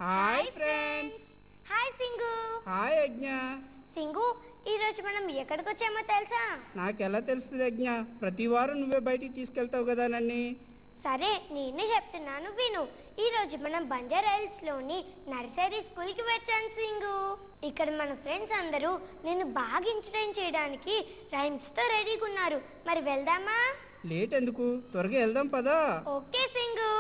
Hi friends. Hi Singh. Hi యజ్ఞ. సింగు, ఈ రోజు మనం ఎక్కడికి వచ్చామో తెలుసా? నాకెలా తెలుస్తుంది యజ్ఞ? ప్రతి వారం నువ్వే బయటికి తీసుకెళ్తావు కదా నన్ను. సరే, నేనే చెప్తున్నాను విను. ఈ రోజు మనం బంజారా హిల్స్ లోని నర్సరీ స్కూల్ కి వచ్చాను సింగు. ఇక్కడ మన ఫ్రెండ్స్ అందరూ నేను బాగా ఎంటర్టైన్ చేయడానికి రైమ్స్ తో రెడీగా ఉన్నారు. మరి వెళ్దామా? లేట్ ఎందుకు, త్వరగా వెళ్దాం పదా. Okay Singh.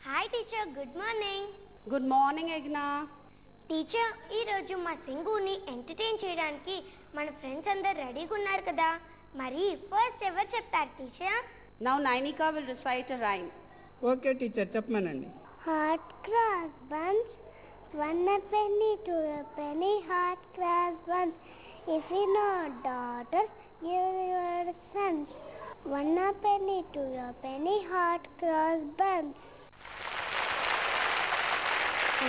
Hi teacher, good morning. Good morning Yagna. Teacher, ఈరోజు మా సింగుని ఎంటర్టైన్ చేయడానికి మన ఫ్రెండ్స్ అందరు రెడీగా ఉన్నారు కదా, మరి ఫస్ట్ ఎవరు చెప్తారు teacher? Now Nainika will recite a rhyme. Okay teacher, చెప్పమనండి. Hot cross buns, 1 penny, 2 penny, hot cross buns. If you know daughters, give your sons. 1 penny, 2 penny, hot cross buns.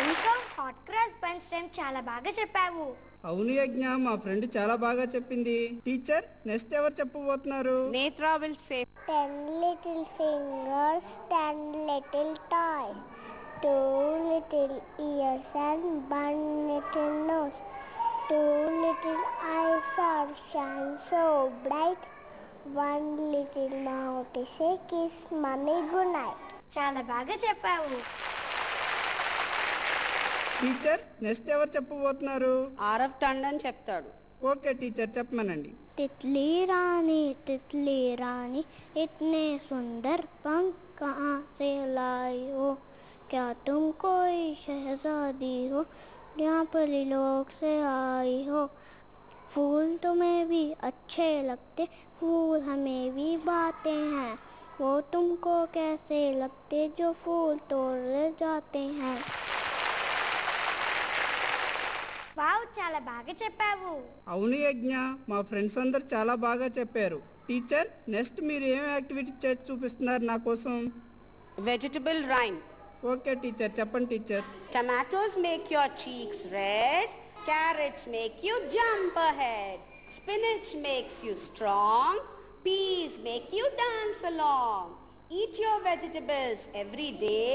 ఇంకా hot cross buns rhyme చాలా బాగా చెప్పావు. అవును యజ్ఞ, మా friend చాలా బాగా చెప్పింది. టీచర్, నెక్స్ట్ ఎవరు చెప్పబోతున్నారు? Netra will say 10 little fingers, 10 little toys, 2 little ears and 1 little nose, 2 little eyes are shine so bright, 1 little mouth is a kiss mommy good night. చాలా బాగా చెప్పావు. టీచర్, నెక్స్ట్ ఎవరు చెప్పబోతున్నారు? Arav Tandon చెప్తాడు. Okay teacher, చెప్పమనండి. तितली रानी इतने सुंदर पंख कहाँ से लाई हो, क्या तुम कोई शहजादी हो, यहाँ परी लोग से आई हो, फूल तुम्हें भी अच्छे लगते, फूल हमें भी बातें हैं, वो तुमको कैसे लगते जो फूल तोड़ जाते हैं. వావ్, చాలా బాగా చెప్పావు. అవును యజ్ఞ, మా ఫ్రెండ్స్ అందరు చాలా బాగా చెప్పారు. టీచర్, నెక్స్ట్ మీరు ఏం యాక్టివిటీ చేసి చూపిస్తున్నారు నా కోసం? Vegetable rhyme. ఓకే టీచర్, చెప్పండి teacher. Tomatoes make your cheeks red, carrots make you jump ahead, spinach makes you strong, peas make you dance along. Eat your vegetables every day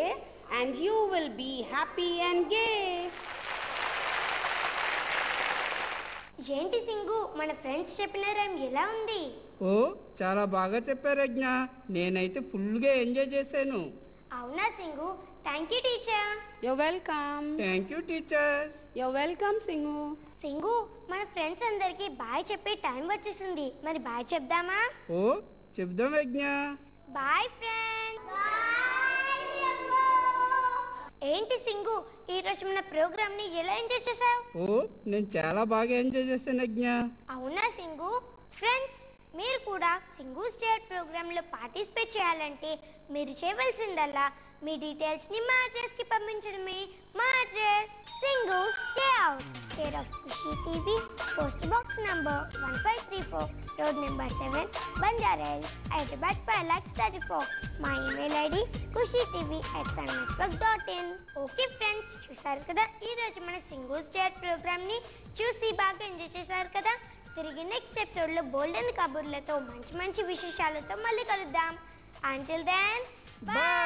and you will be happy and gay. ఏంటి సింగు, మన friends చెప్పిన rhyme ఎలా ఉంది? ఓ, చాలా బాగా చెప్పారు యజ్ఞ. నేనైతే ఫుల్గా ఎంజాయ్ చేశాను. అవునా Singh? Thank you teacher. You're welcome. Thank you teacher. You're welcome Singu. Singh, మన ఫ్రెండ్స్ అందరికి బాయ్ చెప్పే టైం వచ్చేసింది. మరి బాయ్ చెప్దామా? ఓ, చెప్దాం యజ్ఞ. Boy friends. ఏంటి సింగు, ఈ రోజు మన ప్రోగ్రామ్ ని ఎలా ఎంజాయ్ చేసావు? ఓ, నేను చాలా బాగా ఎంజాయ్ చేశాను యజ్ఞ. అవునా సింగు? ఫ్రెండ్స్, మీరు కూడా సింగు స్టేట్ ప్రోగ్రామ్ లో పార్టిసిపేట్ చేయాలంటే మీరు చేయవలసిందల్లా మీ డీటెయిల్స్ ని మా అడ్రస్ కి పంపించడమే. మా అడ్రస్ సింగు state, care of Khushi TV, post box number 1534, road number 7, Banjara Hills, Hyderabad 5,34,000. మా email ID kushitv@sunetwork.in. Okay friends, చూసారు కదా, ఈ రోజు మన సింగు స్టేట్ ప్రోగ్రామ్ ని చూసి బాగా ఎంజాయ్ చేశారు కదా. తిరిగి నెక్స్ట్ ఎపిసోడ్ లో బోల్డెన్ కబుర్లతో మంచి మంచి విశేషాలతో మళ్ళీ కలుద్దాం. Until then, bye.